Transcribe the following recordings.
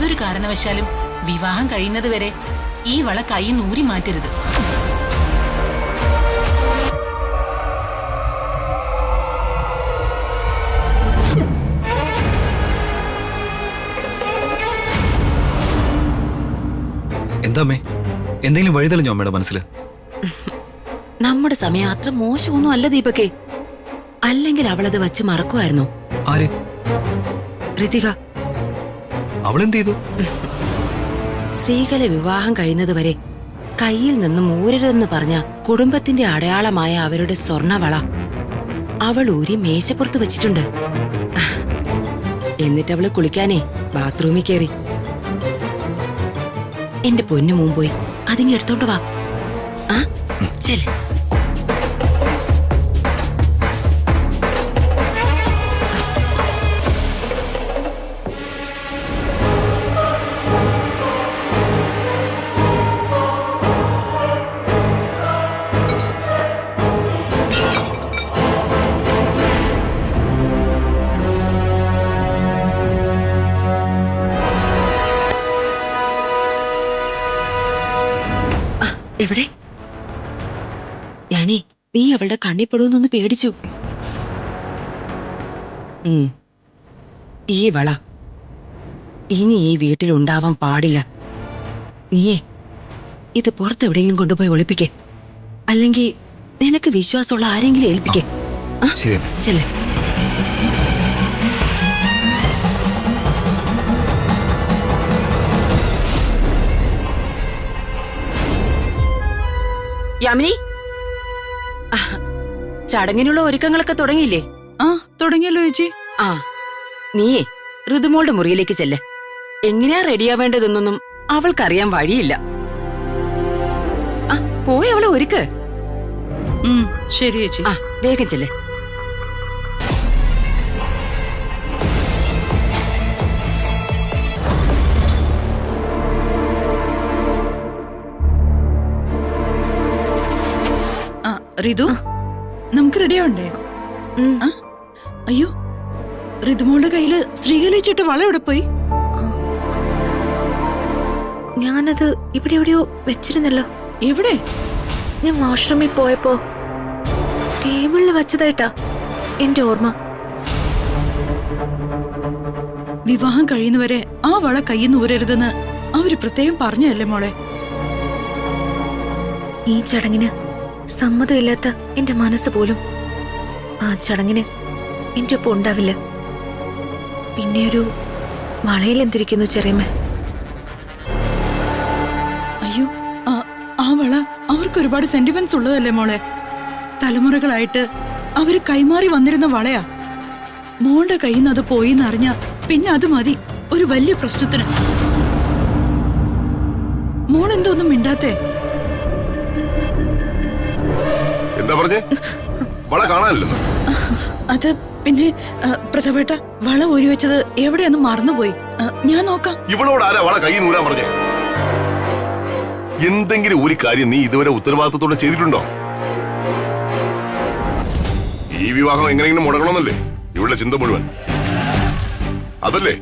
യാതൊരു കാരണവശാലും വിവാഹം കഴിയുന്നത് വരെ ഈ വള കൈ നൂരി മാറ്റരുത്. എന്താമ്മേ, എന്തെങ്കിലും വഴിതെളിഞ്ഞോ അമ്മയുടെ മനസ്സിൽ? നമ്മുടെ സമയം അത്ര മോശമൊന്നും അല്ല ദീപകേ. അല്ലെങ്കിൽ അവളത് വച്ച് മറക്കുമായിരുന്നു. ആര്? ഋതിക. അവളെന്ത് ചെയ്തു? ശ്രീകല വിവാഹം കഴിയുന്നതുവരെ കയ്യിൽ നിന്നും ഊരരുതെന്ന് പറഞ്ഞ കുടുംബത്തിന്റെ അടയാളമായ അവരുടെ സ്വർണവള അവൾ ഊരി മേശപ്പുറത്ത് വെച്ചിട്ടുണ്ട്. എന്നിട്ടവള് കുളിക്കാനേ ബാത്റൂമിൽ കയറി. എന്റെ പൊന്നു മോൻ പോയി അതിങ്ങ് എടുത്തോണ്ട് വാ. ആ ചെല്. എവിടെ? ഞാനേ നീ അവളുടെ കണ്ണിപ്പെടുമെന്നൊന്ന് പേടിച്ചു. ഈ വള ഇനി ഈ വീട്ടിലുണ്ടാവാൻ പാടില്ല. നീയേ ഇത് പുറത്തെവിടെയെങ്കിലും കൊണ്ടുപോയി ഒളിപ്പിക്കേ, അല്ലെങ്കിൽ നിനക്ക് വിശ്വാസമുള്ള ആരെങ്കിലും ഏൽപ്പിക്കേ. ചെല്ലേ. യാമിനി, ചടങ്ങിനുള്ള ഒരുക്കങ്ങളൊക്കെ തുടങ്ങിയില്ലേ? ആ തുടങ്ങിയല്ലോ ചേച്ചി. ആ നീയേ ഋതുമോളുടെ മുറിയിലേക്ക് ചെല്ല്. എങ്ങനെയാ റെഡിയാവേണ്ടതെന്നൊന്നും അവൾക്കറിയാൻ വഴിയില്ല. ആ പോയി അവളെ ഒരുക്ക്. ശരി ചേച്ചി. ആ വേഗം ചെല്ല്. ഋതു, നമുക്ക് റെഡിയാവണ്ടേ? അയ്യോ, ഋതുമോളുടെ കയ്യില് ശ്രീകലിച്ചിട്ട് വള എവിടെ പോയി? ഞാനത് ഇവിടെ എവിടെയോ വെച്ചിരുന്നല്ലോ. എവിടെ? ഞാൻ വാഷ്റൂമിൽ പോയപ്പോ ടേബിളിൽ വെച്ചതായിട്ടാ എന്റെ ഓർമ്മ. വിവാഹം കഴിയുന്നവരെ ആ വള കയ്യിൽ ഊരരുതെന്ന് അവര് പ്രത്യേകം പറഞ്ഞല്ലേ മോളെ? ഈ ചടങ്ങിന് സമ്മതമില്ലാത്ത എന്റെ മനസ്സ് പോലും ആ ചടങ്ങിന് എന്റെ ഒപ്പം ഉണ്ടാവില്ല. പിന്നെയൊരു വളയിൽ എന്തിരിക്കുന്നു ചെറിയമ്മ? അയ്യോ, ആ വള അവർക്ക് ഒരുപാട് സെന്റിമെന്റ്സ് ഉള്ളതല്ലേ മോളെ? തലമുറകളായിട്ട് അവര് കൈമാറി വന്നിരുന്ന വളയാ. മോളുടെ കയ്യിൽ നിന്ന് അത് പോയി എന്നറിഞ്ഞ പിന്നെ അത് മതി ഒരു വലിയ പ്രശ്നത്തിന്. മോളെന്തോന്നും മിണ്ടാത്തേ? എന്താ പറഞ്ഞേ? വള കാണാനില്ലെന്ന്? അത് പിന്നെ പ്രഥവേട്ട വള ഊരി വെച്ചത് എവിടെയെന്ന് മറന്നുപോയി. ഞാൻ നോക്കാം. ഇവളോട് ആരാ വള കൈ നൂരാൻ പറഞ്ഞേ? എന്തെങ്കിലും ഒരു കാര്യം നീ ഇതുവരെ ഉത്തരവാദിത്തത്തോടെ ചെയ്തിട്ടുണ്ടോ? ഈ വിവാഹം എങ്ങനെയെങ്കിലും മുടങ്ങണമെന്നല്ലേ ഇവളുടെ ചിന്ത മുഴുവൻ? അതല്ലേ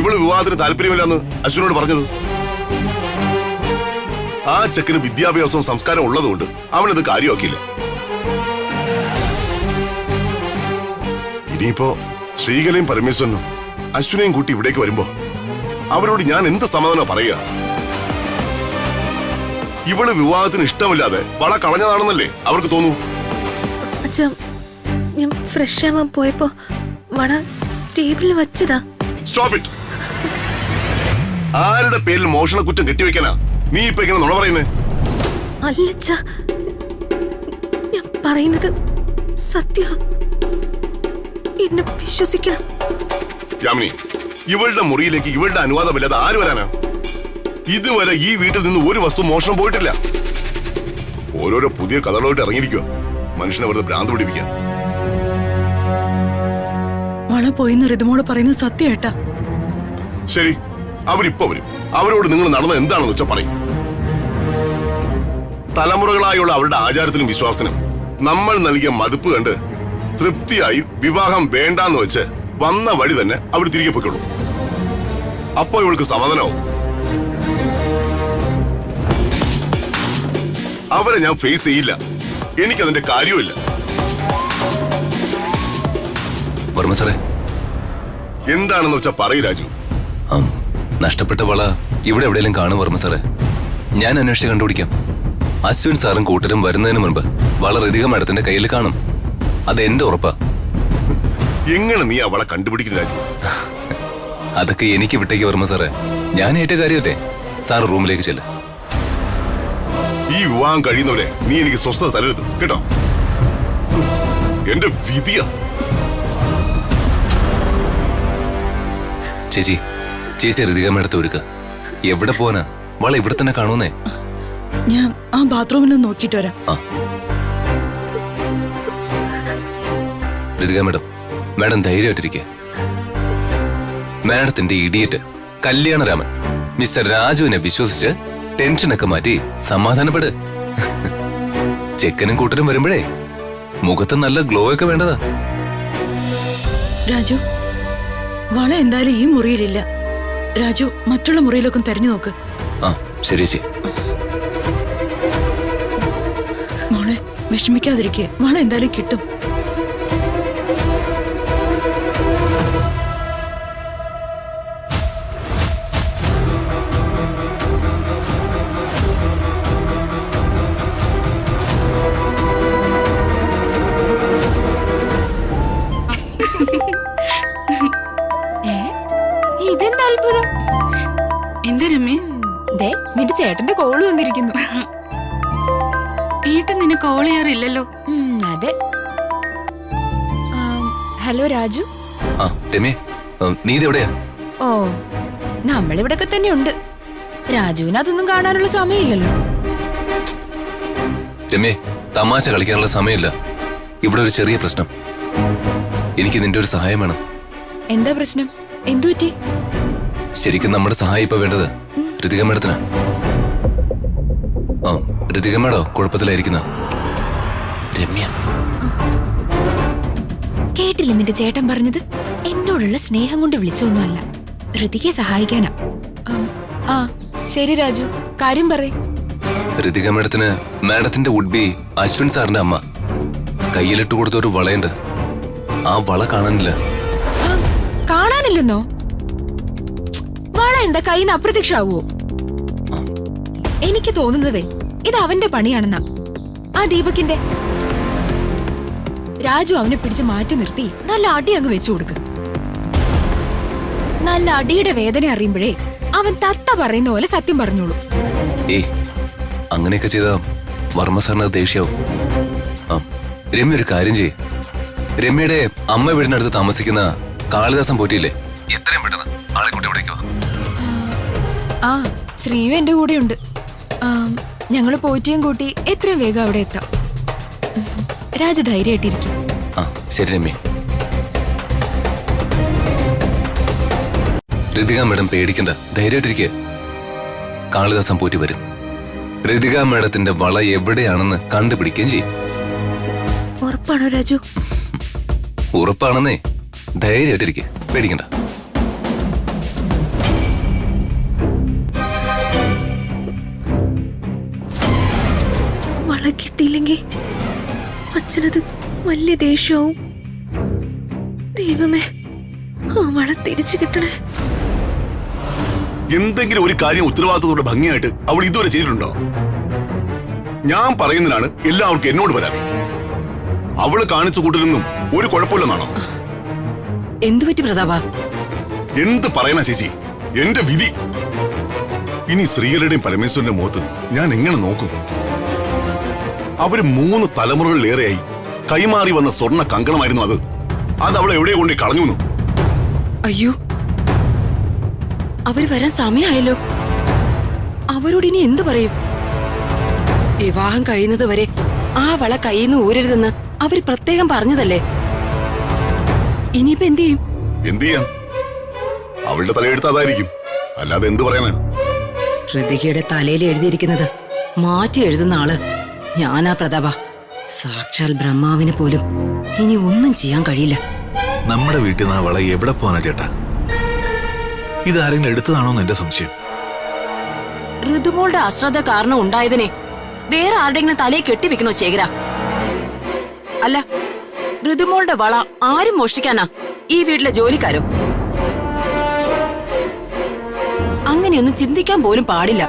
ഇവള് വിവാഹത്തിന് താല്പര്യമില്ലെന്ന് അശ്വിനോട് പറഞ്ഞത്? ആ ചെക്കന് വിദ്യാഭ്യാസവും സംസ്കാരം ഉള്ളതുകൊണ്ട് അവനത് കാര്യമാക്കിയില്ല. ഇനിയിപ്പോ ശ്രീകലയും പരമേശ്വരനും അശ്വിനെയും കൂട്ടി ഇവിടേക്ക് വരുമ്പോ അവരോട് ഞാൻ എന്ത് സമാധാനം പറയുക? ഇവള് വിവാഹത്തിന് ഇഷ്ടമില്ലാതെ വള കളഞ്ഞതാണെന്നല്ലേ അവർക്ക് തോന്നൂ? അച്ഛാ, ഞാൻ ഫ്രഷ് ആവാൻ പോയപ്പോ വള ടേബിളിൽ വെച്ചതാ. Stop it! ആരുടെ പേരിൽ മോഷണ കുറ്റം കെട്ടിവെക്കാനാ നീ ഇപ്പൊ ഇങ്ങനെ നുണ പറയുന്നേ? അല്ലച്ചാ, ഞാൻ പറയുന്നത് സത്യം. എന്നെ വിശ്വസിക്കണം. യാമിനി, ഇവളുടെ മുറിയിലേക്ക് ഇവളുടെ അനുവാദമില്ലാതെ ആര് വരാനാ? ഇതുവരെ ഈ വീട്ടിൽ നിന്ന് ഒരു വസ്തു മോഷണം പോയിട്ടില്ല. ഓരോരോ പുതിയ കഥകളോട്ട് ഇറങ്ങിയിരിക്കുക മനുഷ്യനെ വെറുതെ ഭ്രാന്ത് പിടിപ്പിക്കാൻ. വള പോയിന്ന് ഋതുമോള് പറയുന്നത് സത്യേട്ടാ. ശരി, അവരിപ്പോ വരും. അവരോട് നിങ്ങൾ നടന്നത് എന്താണെന്ന് വെച്ചാൽ പറയും. തലമുറകളായുള്ള അവരുടെ ആചാരത്തിനും വിശ്വാസത്തിനും നമ്മൾ നൽകിയ മതിപ്പ് കണ്ട് തൃപ്തിയായി വിവാഹം വേണ്ടാന്ന് വെച്ച് വന്ന വഴി തന്നെ അവർ തിരികെ പോയിക്കൊള്ളൂ. അപ്പൊ ഇവൾക്ക് സമാധാനമാവും. അവരെ ഞാൻ ഫേസ് ചെയ്യില്ല. എനിക്കതിന്റെ കാര്യമില്ല. വർമ്മ സാറേ, എന്താണെന്ന് വെച്ചാ പറയൂ രാജു. നഷ്ടപ്പെട്ട വള ഇവിടെ എവിടെയെങ്കിലും കാണും വർമ്മ സാറേ. ഞാൻ അന്വേഷിച്ച് കണ്ടുപിടിക്കാം. അശ്വിൻ സാറും കൂട്ടരും വരുന്നതിന് മുൻപ് വള ഋതിക മാഡത്തിന്റെ കയ്യിൽ കാണും. അത് എന്റെ ഉറപ്പാ. എങ്ങനെ നീ അവളെ കണ്ടുപിടിക്കും രാജു? അതൊക്കെ എനിക്ക് വിട്ടേക്ക് വർമ്മ സാറേ. ഞാൻ ഏറ്റ കാര്യമല്ലേ. സാർ റൂമിലേക്ക് ചെല്ല്. ഈ വിവാഹം കഴിയുന്നവരെ നീ എനിക്ക് സ്വസ്ഥത തരരുത് കേട്ടോ. എന്റെ വിധിയാ. ചേച്ചി ഋതിക മാഡത്തെ ഒരുക്ക. എവിടെ പോവാനാ? വള ഇവിടെ തന്നെ കാണൂന്നേ. ഞാൻ ആ ബാത്റൂമിൽ നിന്ന് നോക്കിയിട്ട് വരാം. ഋതിക മാഡം ധൈര്യമായിട്ടിരിക്കെ. മാഡത്തിന്റെ ഇഡിയറ്റ് കല്യാണരാമൻ മിസ്റ്റർ രാജുവിനെ വിശ്വസിച്ച് ടെൻഷനൊക്കെ മാറ്റി സമാധാനപ്പെട്. ചെക്കനും കൂട്ടരും വരുമ്പോഴേ മുഖത്ത് നല്ല ഗ്ലോ ഒക്കെ വേണ്ടതാ. രാജു, വള എന്തായാലും ഈ മുറിയിലില്ല. രാജു മറ്റുള്ള മുറിയിലൊക്കെ തെരഞ്ഞു നോക്ക്. ആ ശരി ചേച്ചി. മോളെ വിഷമിക്കാതിരിക്കെ, വള എന്തായാലും കിട്ടും. ഇതെന്താ അത്ഭുതം? എന്താ രമ്യ? ദേ നിന്റെ ചേട്ടന്റെ കോള് വന്നിരിക്കുന്നു. ഏട്ടൻ നിന്നെ കോൾ ചെയ്യാറില്ലല്ലോ. അതെ. ഹലോ രാജു. ആ രമ്യ, നീ ഇതെവിടെയാ? ഓ, നമ്മളിവിടൊക്കെ തന്നെ ഉണ്ട്. രാജുവിന് അതൊന്നും കാണാനുള്ള സമയമില്ലല്ലോ. രമ്യ, തമാശ കളിക്കാനുള്ള സമയമില്ല. ഇവിടെ ഒരു ചെറിയ പ്രശ്നം. എനിക്ക് നിന്റെ ഒരു സഹായം വേണം. എന്താ പ്രശ്നം? എന്തു പറ്റി? ശരിക്കും നമ്മുടെ സഹായം ഇപ്പൊ വേണ്ടത് ഋതിക മാഡത്തിനാ. ഋതിക മാഡോ കുഴപ്പത്തിലായിരിക്കുന്ന രമ്യ. കേട്ടില്ല നിന്റെ ചേട്ടൻ പറഞ്ഞത്? എന്നോടുള്ള സ്നേഹം കൊണ്ട് വിളിച്ചൊന്നുമല്ല, ഋതികയെ സഹായിക്കാനാ. ആ ശരി രാജു, കാര്യം പറയ്. ഋതിക മാഡത്തിന് മാഡത്തിന്റെ വുഡ് ബി അശ്വിൻ സാറിന്റെ അമ്മ കയ്യിലിട്ട് കൊടുത്ത ഒരു വളയുണ്ട്. ആ വള കാണാനില്ല. കാണാനില്ലെന്നോ? വള എന്താ കയ്യിൽ നിന്ന് അപ്രത്യക്ഷാവോ? എനിക്ക് തോന്നുന്നതേ ഇത് അവന്റെ പണിയാണെന്നാ. ആ ദീപകിന്റെ. രാജു അവനെ പിടിച്ച് മാറ്റി നിർത്തി നല്ല അടി അങ്ങ് വെച്ചു കൊടുക്ക്. നല്ല അടിയുടെ വേദന അറിയുമ്പോഴേ അവൻ തത്ത പറയുന്ന പോലെ സത്യം പറഞ്ഞോളൂ. ഏയ്, അങ്ങനെയൊക്കെ ചെയ്ത വർമ്മ സാറിന് ദേഷ്യാവും. രമ്യ ഒരു കാര്യം ചെയ്യേ. രമ്യയുടെ അമ്മ വീടിനടുത്ത് താമസിക്കുന്ന കാളിദാസൻ പോറ്റിയില്ലേ, എത്രയും പെട്ടെന്ന് ആളെ കൂട്ടി വിളിക്കോ. ആ ശ്രീവു എന്റെ കൂടെയുണ്ട്. ഞങ്ങള് പോറ്റിയും കൂട്ടി എത്രയും വേഗം അവിടെ എത്താം. രാജു ധൈര്യമായിട്ടിരിക്കും. ആ ശരി രമ്യ. ഋതിക മാഡം പേടിക്കണ്ട, ധൈര്യമായിട്ടിരിക്കുക. കാളിദാസൻ പോറ്റി വരും. ഋതിക മാഡത്തിന്റെ വള എവിടെയാണെന്ന് കണ്ടുപിടിക്കുകയും ചെയ്യും. ഉറപ്പാണോ രാജു? ഉറപ്പാണെന്നേ. ധൈര്യമായിട്ടിരിക്കുക, പേടിക്കണ്ട. വള കിട്ടിയില്ലെങ്കിൽ അച്ഛനത് വലിയ ദേഷ്യവും. ദൈവമേ, ആ വള തിരിച്ചു കിട്ടണേ. എന്തെങ്കിലും ഒരു കാര്യം ഉത്തരവാദിത്തത്തോടെ ഭംഗിയായിട്ട് അവൾ ഇതുവരെ ചെയ്തിട്ടുണ്ടോ? ഞാൻ പറയുന്നതിനാണ് എല്ലാവർക്കും എന്നോട് പരാതി. അവള് കാണിച്ചു കൂട്ടലൊന്നും ഒരു കുഴപ്പമില്ലെന്നാണോ? എന്തുപറ്റി പ്രതാപ? എന്ത് പറയണ ചേച്ചി? എന്റെ വിധി. ഇനി ശ്രീകരുടെയും പരമേശ്വരന്റെ മുഖത്ത് ഞാൻ എങ്ങനെ നോക്കും? അവര് 3 തലമുറകളിലേറെയായി കൈമാറി വന്ന സ്വർണ്ണ കങ്കണമായിരുന്നു അത്. അത് അവളെ എവിടെ കൊണ്ടേ കളഞ്ഞു. അയ്യോ, അവര് വരാൻ സമയമായല്ലോ. അവരോട് ഇനി എന്തു പറയും? വിവാഹം കഴിയുന്നത് വരെ ആ വള കയ്യിൽ നിന്ന് ഊരരുതെന്ന് അവര് പ്രത്യേകം പറഞ്ഞതല്ലേ. ഇനിയിപ്പോ എന്ത് ചെയ്യും? എന്ത് ചെയ്യാൻ? അവളുടെ തലയെടുത്ത് അതായിരിക്കും, അല്ലാതെ എന്തു പറയാനാ? ഋതികയുടെ തലയിൽ എഴുതിയിരിക്കുന്നത് മാറ്റി എഴുതുന്ന ആള് ഞാനാ പ്രതാപ. സാക്ഷാൽ ബ്രഹ്മാവിന് പോലും ഇനി ഒന്നും ചെയ്യാൻ കഴിയില്ല. നമ്മുടെ വീട്ടിൽ നിന്ന് ആ വള എവിടെ പോവാനാ ചേട്ടാ? ഇതാരെങ്കിലും എടുത്തതാണോന്ന് എന്റെ സംശയം. ഋതുമോളുടെ അശ്രദ്ധ കാരണം ഉണ്ടായതിനെ വേറെ ആരുടെങ്കിലും തലയെ കെട്ടിവെക്കണോ ശേഖര? അല്ല, ഋതുമോളുടെ വള ആരും മോഷ്ടിക്കാനാ ഈ വീട്ടിലെ ജോലിക്കാരോ? അങ്ങനെയൊന്നും ചിന്തിക്കാൻ പോലും പാടില്ല.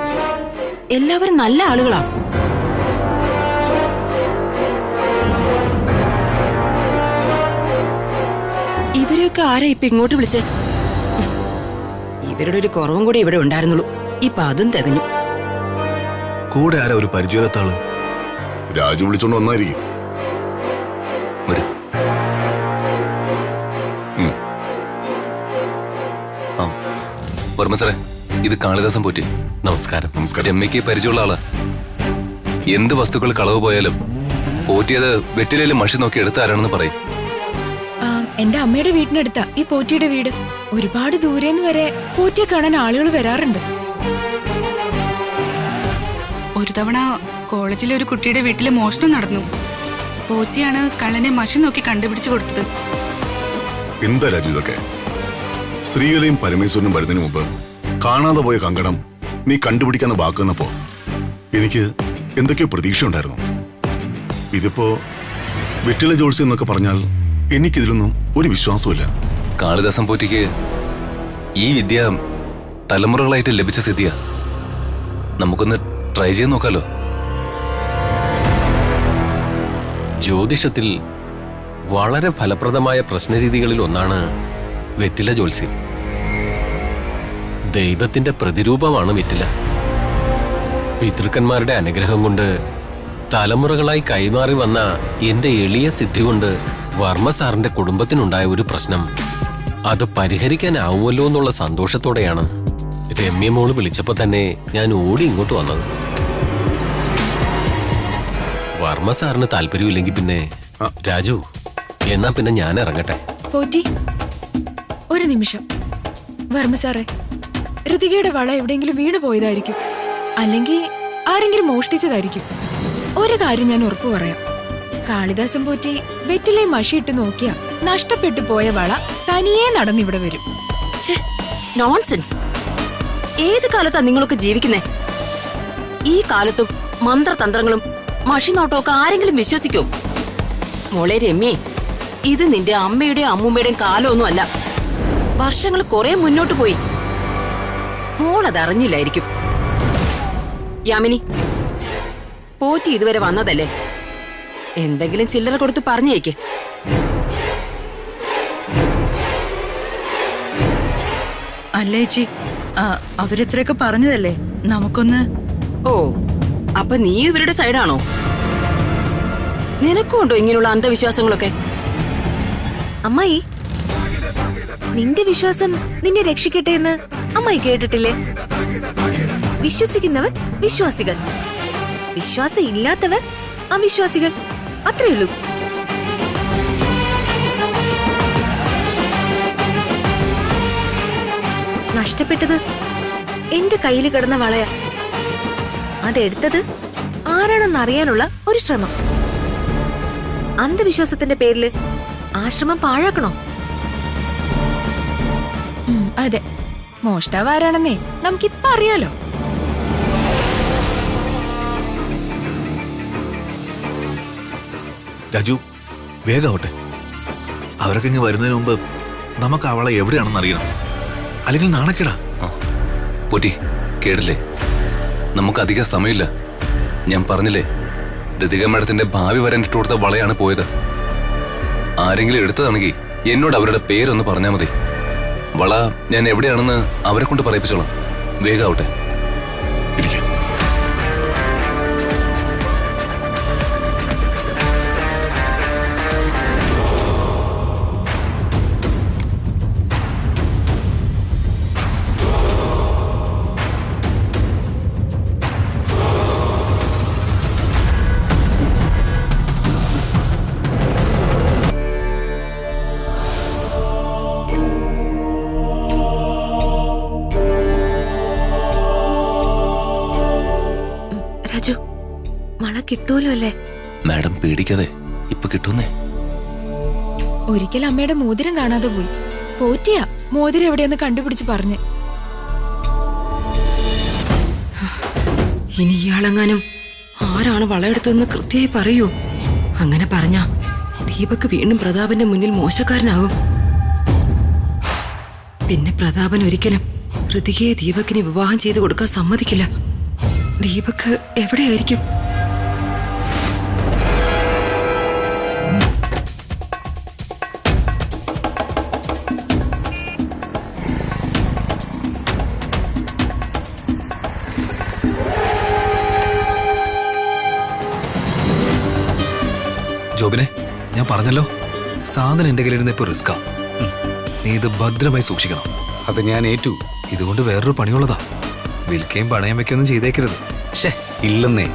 എല്ലാവരും നല്ല ആളുകളാ. ഇവരെയൊക്കെ ആരാ ഇപ്പൊ ഇങ്ങോട്ട് വിളിച്ചേ? ഇവരുടെ ഒരു കുറവും കൂടി ഇവിടെ ഉണ്ടായിരുന്നുള്ളൂ. ഇപ്പൊ അതും തികഞ്ഞു. കൂടെ ആരാ ഒരു പരിചയത്താള്? രാജു വിളിച്ചോണ്ട് വന്നായിരിക്കും. വർമ്മ സാറേ, ഇത് കാളിദാസൻ പോറ്റി. നമസ്കാരം. നമസ്കാരം. രമ്യക്ക് പരിചയമുള്ള ആളാ. എന്ത് വസ്തുക്കൾ കളവ് പോയാലും പോറ്റിയത് വെറ്റിലയിൽ മഷി നോക്കി എടുത്ത ആരാണെന്ന് പറയും. എന്റെ അമ്മയുടെ വീടിനടുത്താ ഈ പോറ്റിയുടെ വീട്. ഒരുപാട് ദൂരേന്ന് വരെ പോറ്റിയെ കാണാൻ ആളുകൾ വരാറുണ്ട്. ഒരു തവണ കോളേജിലെ ഒരു കുട്ടിയുടെ വീട്ടിലെ മോഷണം നടന്നു. പോറ്റിയാണ് കള്ളനെ മഷി നോക്കി കണ്ടുപിടിച്ചു കൊടുത്തത്. എന്താ രാജു ഇതൊക്കെ? ശ്രീകലയും പരമേശ്വരനും വരുന്നതിന് മുമ്പ് കാണാതെ പോയ കങ്കണം നീ കണ്ടുപിടിക്കാന്ന് വാക്കുന്നപ്പോ എനിക്ക് എന്തൊക്കെയോ പ്രതീക്ഷ ഉണ്ടായിരുന്നു. ഇതിപ്പോ വെറ്റില ജോത്സ്യം എന്നൊക്കെ പറഞ്ഞാൽ എനിക്കിതിലൊന്നും ഒരു വിശ്വാസമില്ല. കാളിദാസൻ പോറ്റിക്ക് ഈ വിദ്യ തലമുറകളായിട്ട് ലഭിച്ച സിദ്ധിയാ. നമുക്കൊന്ന് ട്രൈ ചെയ്ത് നോക്കാലോ. ജ്യോതിഷത്തിൽ വളരെ ഫലപ്രദമായ പ്രശ്നരീതികളിൽ ഒന്നാണ് വെറ്റില ജ്യോത്സ്യം. ദൈവത്തിന്റെ പ്രതിരൂപമാണ് വെറ്റില. പിതൃക്കന്മാരുടെ അനുഗ്രഹം കൊണ്ട് തലമുറകളായി കൈമാറി വന്ന എന്റെ എളിയ സിദ്ധി കൊണ്ട് വർമ്മ സാറിന്റെ കുടുംബത്തിനുണ്ടായ ഒരു പ്രശ്നം അത് പരിഹരിക്കാനാവുമല്ലോ എന്നുള്ള സന്തോഷത്തോടെയാണ് രമ്യമോള് വിളിച്ചപ്പോ തന്നെ ഞാൻ ഓടി ഇങ്ങോട്ട് വന്നത്. വർമ്മ സാറിന് താല്പര്യമില്ലെങ്കിൽ പിന്നെ രാജു, എന്നാ പിന്നെ ഞാൻ ഇറങ്ങട്ടെ. പോറ്റി, ഒരു നിമിഷം. വർമ്മ സാറേ, ഋതികയുടെ വള എവിടെയെങ്കിലും വീണു പോയതായിരിക്കും, അല്ലെങ്കിൽ ആരെങ്കിലും മോഷ്ടിച്ചതായിരിക്കും. ഒരു കാര്യം ഞാൻ ഉറപ്പു പറയാം. കാളിദാസൻ പോറ്റി വെറ്റിലെ മഷിയിട്ട് നോക്കിയാ നഷ്ടപ്പെട്ടു പോയ വള തനിയെ നടന്നിവിടെ വരും. നോൺസെൻസ്. ഏത് കാലത്താ നിങ്ങളൊക്കെ ജീവിക്കുന്നേ? ഈ കാലത്തും മന്ത്രതന്ത്രങ്ങളും മഷിനോട്ടമൊക്കെ ആരെങ്കിലും വിശ്വസിക്കോ? മോളെ രമ്യേ, ഇത് നിന്റെ അമ്മയുടെയും അമ്മൂമ്മയുടെയും കാലമൊന്നും അല്ല. വർഷങ്ങൾ കുറെ മുന്നോട്ട് പോയി. മോളതറിഞ്ഞില്ലായിരിക്കും. യാമിനി, പോറ്റി ഇതുവരെ വന്നതല്ലേ? എന്തെങ്കിലും ചില്ലറ കൊടുത്ത് പറഞ്ഞേക്ക്. അല്ലേച്ചി, അവരിത്രയൊക്കെ പറഞ്ഞതല്ലേ, നമുക്കൊന്ന്. ഓ, അപ്പൊ നീ ഇവരുടെ സൈഡാണോ? നിനക്കുണ്ടോ ഇങ്ങനെയുള്ള അന്ധവിശ്വാസങ്ങളൊക്കെ? അമ്മായി, നിന്റെ വിശ്വാസം നിന്നെ രക്ഷിക്കട്ടെ എന്ന് അമ്മായി കേട്ടിട്ടില്ലേ? വിശ്വസിക്കുന്നവർ വിശ്വാസികൾ, വിശ്വാസം ഇല്ലാത്തവർ അവിശ്വാസികൾ. അത്രയുള്ളൂ. നഷ്ടപ്പെട്ടത് എന്റെ കയ്യിൽ കിടന്ന വളയാ. അതെടുത്തത് ആരാണെന്നറിയാനുള്ള ഒരു ശ്രമം. അന്ധവിശ്വാസത്തിന്റെ പേരില് ആശ്രമം പാഴാക്കണോ? അതെ, മോഷ്ടാവ് ആരാണെന്നേ നമുക്കിപ്പോ അറിയാലോ. രാജു, വേഗാവട്ടെ. അവരൊക്കെ ഇങ്ങ് വരുന്നതിന് മുമ്പ് നമുക്ക് അവളെ എവിടെയാണെന്ന് അറിയണം, അല്ലെങ്കിൽ നാണക്കേടാ. പോറ്റി, കേട്ടില്ലേ? നമുക്ക് അധികം സമയമില്ല. ഞാൻ പറഞ്ഞില്ലേ, ഋതിക മേഡത്തിന്റെ ഭാവി വരാൻ ഇട്ടു കൊടുത്ത വളയാണ് പോയത്. ആരെങ്കിലും എടുത്തതാണെങ്കിൽ എന്നോട് അവരുടെ പേരൊന്ന് പറഞ്ഞാൽ മതി. വള ഞാൻ എവിടെയാണെന്ന് അവരെ കൊണ്ട് പറയിപ്പിച്ചോളാം. വേഗാവട്ടെ. ഇരിക്കാം. കിട്ടൂലോ അല്ലേ? മാഡം പേടിക്കാതെ, ഇപ്പൊ കിട്ടുന്നേ. ഒരിക്കൽ അമ്മയുടെ മോതിരം കാണാതെ പോയി. പോറ്റിയാ മോതിരം എവിടെയെന്ന് കണ്ടുപിടിച്ച് പറഞ്ഞ്. ഇനി ഇയാളെങ്ങാനും ആരാണ് വളയെടുത്തതെന്ന് കൃത്യമായി പറയൂ. അങ്ങനെ പറഞ്ഞ ദീപക് വീണ്ടും പ്രതാപന്റെ മുന്നിൽ മോശക്കാരനാകും. പിന്നെ പ്രതാപൻ ഒരിക്കലും ഋതികയെ ദീപകിന് വിവാഹം ചെയ്തു കൊടുക്കാൻ സമ്മതിക്കില്ല. ദീപക് എവിടെയായിരിക്കും? ജോബിനെ, ഞാൻ പറഞ്ഞല്ലോ, സാധനം എന്റെ കയ്യിലിരുന്ന് ഇപ്പൊ റിസ്കാ. നീ ഇത് ഭദ്രമായി സൂക്ഷിക്കണം. അത് ഞാൻ ഏറ്റു. ഇതുകൊണ്ട് വേറൊരു പണിയുള്ളതാ. വിൽക്കുകയും പണയം വെക്കുകയൊന്നും ചെയ്തേക്കരുത്. ഇല്ലെന്നേ.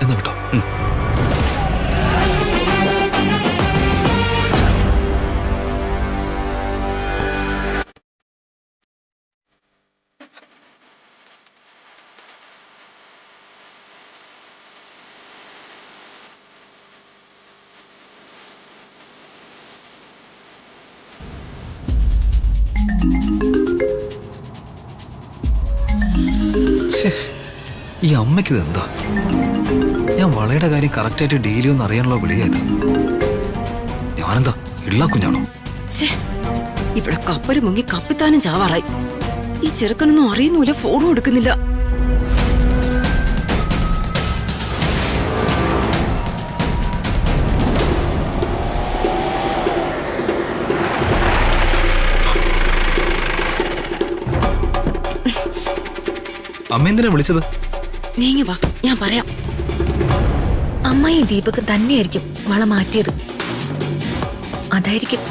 എന്നാ കേട്ടോ. ഈ അമ്മയ്ക്കിത് എന്താ? ഞാൻ വളയുടെ കാര്യം കറക്റ്റായിട്ട് ഡീൽ ചെയ്യുമെന്ന് അറിയാനുള്ള വിളിയായത്. ഞാനെന്താ ഇള്ള കുഞ്ഞാണോ? ഇവിടെ കപ്പല് മുങ്ങി കപ്പിത്താനും ചാവാറായി. ഈ ചെറുക്കനൊന്നും അറിയുന്നില്ല, ഫോണും എടുക്കുന്നില്ല. അമ്മ എന്തിനാ വിളിച്ചത്? നീങ്ങി വാ, ഞാൻ പറയാം. അമ്മായി ദീപക് തന്നെയായിരിക്കും വള മാറ്റിയത്. അതായിരിക്കും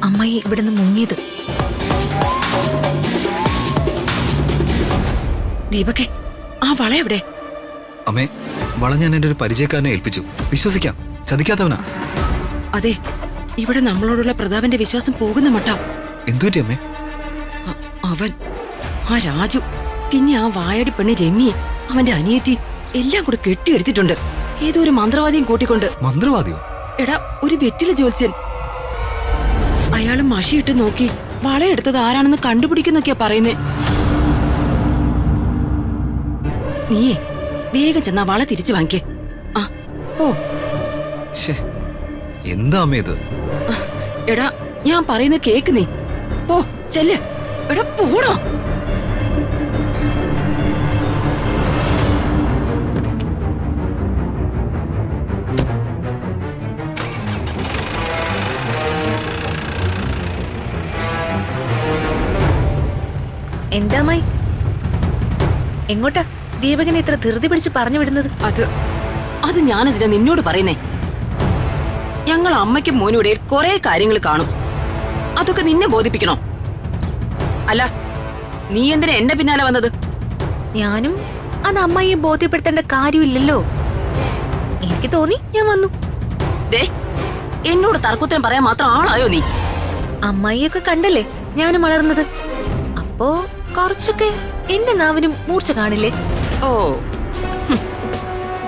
അമ്മായി ഇവിടുന്ന് മുങ്ങിയത്. ദീപകെ, ആ വള എവിടെ? അമ്മേ, വള ഞാൻ എന്റെ ഒരു പരിചയക്കാരനെ ഏൽപ്പിച്ചു. വിശ്വസിക്കാം, ചതിക്കാത്തവനാ. അതെ, ഇവിടെ നമ്മളോടുള്ള പ്രതാപന്റെ വിശ്വാസം പോകുന്ന മട്ട. എന്തുപറ്റി അമ്മേ? അവൻ, ആ രാജു, പിന്നെ ആ വായടി പെണ്ണ് രമ്യ, അവന്റെ അനിയത്തി എല്ലാം കൂടെ കെട്ടിയെടുത്തിട്ടുണ്ട്. ഏതോ ഒരു മന്ത്രവാദിയും കൂട്ടിക്കൊണ്ട്. മന്ത്രവാദിയോ? എടാ, ഒരു വെറ്റില ജോത്സ്യൻ. അയാള് മഷിയിട്ട് നോക്കി വളയെടുത്തത് ആരാണെന്ന് കണ്ടുപിടിക്കുന്നൊക്കെയാ പറയുന്നേ. നീയേ വേഗം ചെന്നാ വള തിരിച്ചു വാങ്ങിക്കേ. ആ ഓ. എന്താ അമ്മേ ഇത്? എടാ, ഞാൻ പറയുന്ന കേക്ക് നീ. പോ, ചെല്ല്. എടാ പോടാ. എന്താമായി? എങ്ങോട്ടാ ദീപകനെ ഇത്ര ധൃതി പിടിച്ച് പറഞ്ഞു വിടുന്നത്? അത് ഞാനെതിരെ നിന്നോട് പറയുന്നേ. ഞങ്ങൾ അമ്മയ്ക്കും മോനും ഇടയിൽ കുറെ കാര്യങ്ങൾ കാണും. അതൊക്കെ നിന്നെ ബോധിപ്പിക്കണോ? അല്ല, നീ എന്തിനാ എന്റെ പിന്നാലെ വന്നത്? ഞാനും അത് അമ്മായിയെ ബോധ്യപ്പെടുത്തേണ്ട കാര്യമില്ലല്ലോ. എനിക്ക് തോന്നി, ഞാൻ വന്നു. ദേ, എന്നോട് തർക്കുത്തരം പറയാൻ മാത്രം ആളായോ നീ? അമ്മായിയൊക്കെ കണ്ടല്ലേ ഞാനും വളർന്നത്. അപ്പോ കുറച്ചൊക്കെ എന്റെ നാവിനും മൂർച്ച കാണില്ലേ? ഓ,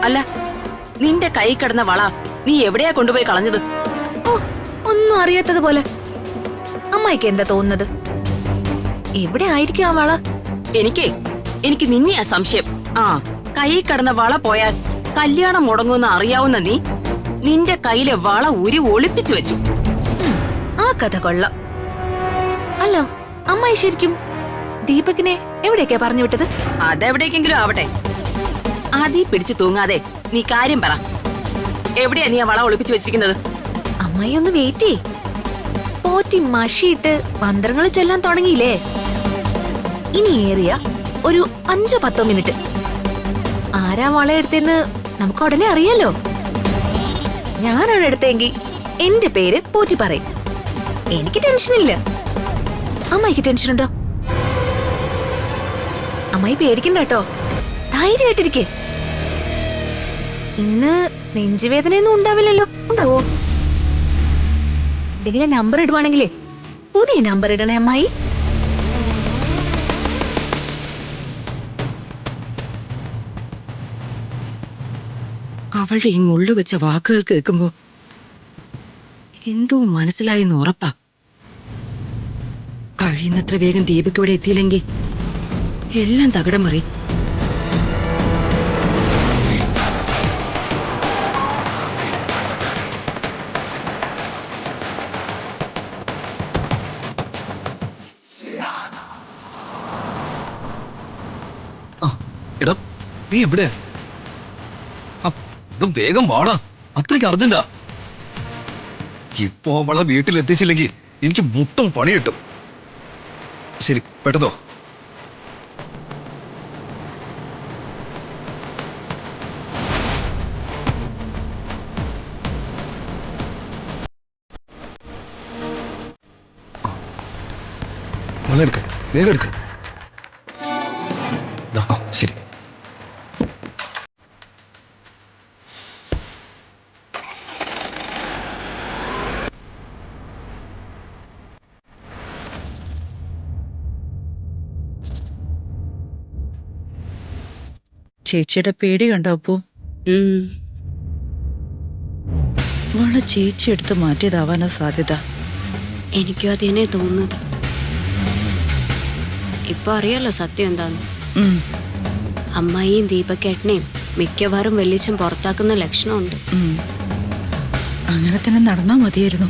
അല്ല, നിന്റെ കൈ കിടന്ന വള നീ എവിടെയാ കൊണ്ടുപോയി കളഞ്ഞത്? ഓ, ഒന്നും അറിയാത്തതുപോലെ. അമ്മായിക്ക് എന്താ തോന്നുന്നത്? എവിടെ ആയിരിക്കും ആ വള? എനിക്ക് നിന്നെയാ സംശയം. ആ, കൈ കിടന്ന വള പോയാൽ കല്യാണം മുടങ്ങുമെന്ന് അറിയാവുന്ന നീ നിന്റെ കയ്യിലെ വള ഊരി ഒളിപ്പിച്ചു വെച്ചു. ആ കഥ കൊള്ളാം. അല്ല, അമ്മായി ശരിക്കും ദീപകിനെ എവിടേക്കാ പറഞ്ഞു വിട്ടത്? അതെവിടേക്കെങ്കിലും ആവട്ടെ. ആദ്യം പിടിച്ചു തൂങ്ങാതെ നീ കാര്യം പറ. എവിടെയാ നീ ആ വള ഒളിപ്പിച്ചു വെച്ചിരിക്കുന്നത്? അമ്മായി ഒന്ന് വെയിറ്റ് ചെയ്യ്. പോറ്റി മഷിയിട്ട് മന്ത്രങ്ങൾ ചൊല്ലാൻ തുടങ്ങിയില്ലേ? ഇനി ഏറിയ ഒരു 5-10 മിനിറ്റ്. ആരാ വള എടുത്തെന്ന് നമുക്ക് ഉടനെ അറിയാലോ. ഞാനാണ് എടുത്തെങ്കിൽ എന്റെ പേര് പോറ്റി പറയും. എനിക്ക് ടെൻഷനില്ല. അമ്മായിക്ക് ടെൻഷനുണ്ടോ? അമ്മായി പേടിക്കണ്ട കേട്ടോ, ധൈര്യമായിട്ടിരിക്കേ. ഇന്ന് നെഞ്ചുവേദനയൊന്നും ഉണ്ടാവില്ലല്ലോ? ഉണ്ടാവോ? എന്തെങ്കിലും നമ്പർ ഇടുവാണെങ്കിലേ പുതിയ നമ്പർ ഇടണേ അമ്മായി. അവളുടെ ഈ മുള്ളു വെച്ച വാക്കുകൾ കേൾക്കുമ്പോ എന്തോ മനസ്സിലായെന്ന് ഉറപ്പാ. കഴിയും കഴിയുന്നത്ര വേഗം ദീപക് ഇവിടെ എത്തിയില്ലെങ്കിൽ എല്ലാം തകിടം മറി. എടാ നീ എവിടെ? ഇതും വേഗം വാടാ, അത്രയ്ക്ക് അർജന്റാ. ഇപ്പോ അവളെ വീട്ടിലെത്തിച്ചില്ലെങ്കിൽ എനിക്ക് മൊത്തം പണി കിട്ടും. ശരി, പെട്ടെന്നോ. വെള്ളം എടുക്ക, വേഗം എടുക്ക. ശരി. ചേച്ചിയുടെ പേടി കണ്ടോ അപ്പു? വള ചേച്ചി എടുത്ത് മാറ്റിയതാവാനാ സാധ്യത. എനിക്കും അത് തന്നെ തോന്നുന്നത്. ഇപ്പൊ അറിയാലോ സത്യം എന്താന്ന്. അമ്മായിയും ദീപക്കേട്ടനെയും മിക്കവാറും വെല്ലിച്ചും പുറത്താക്കുന്ന ലക്ഷണമുണ്ട്. അങ്ങനെ തന്നെ നടന്നാ മതിയായിരുന്നു.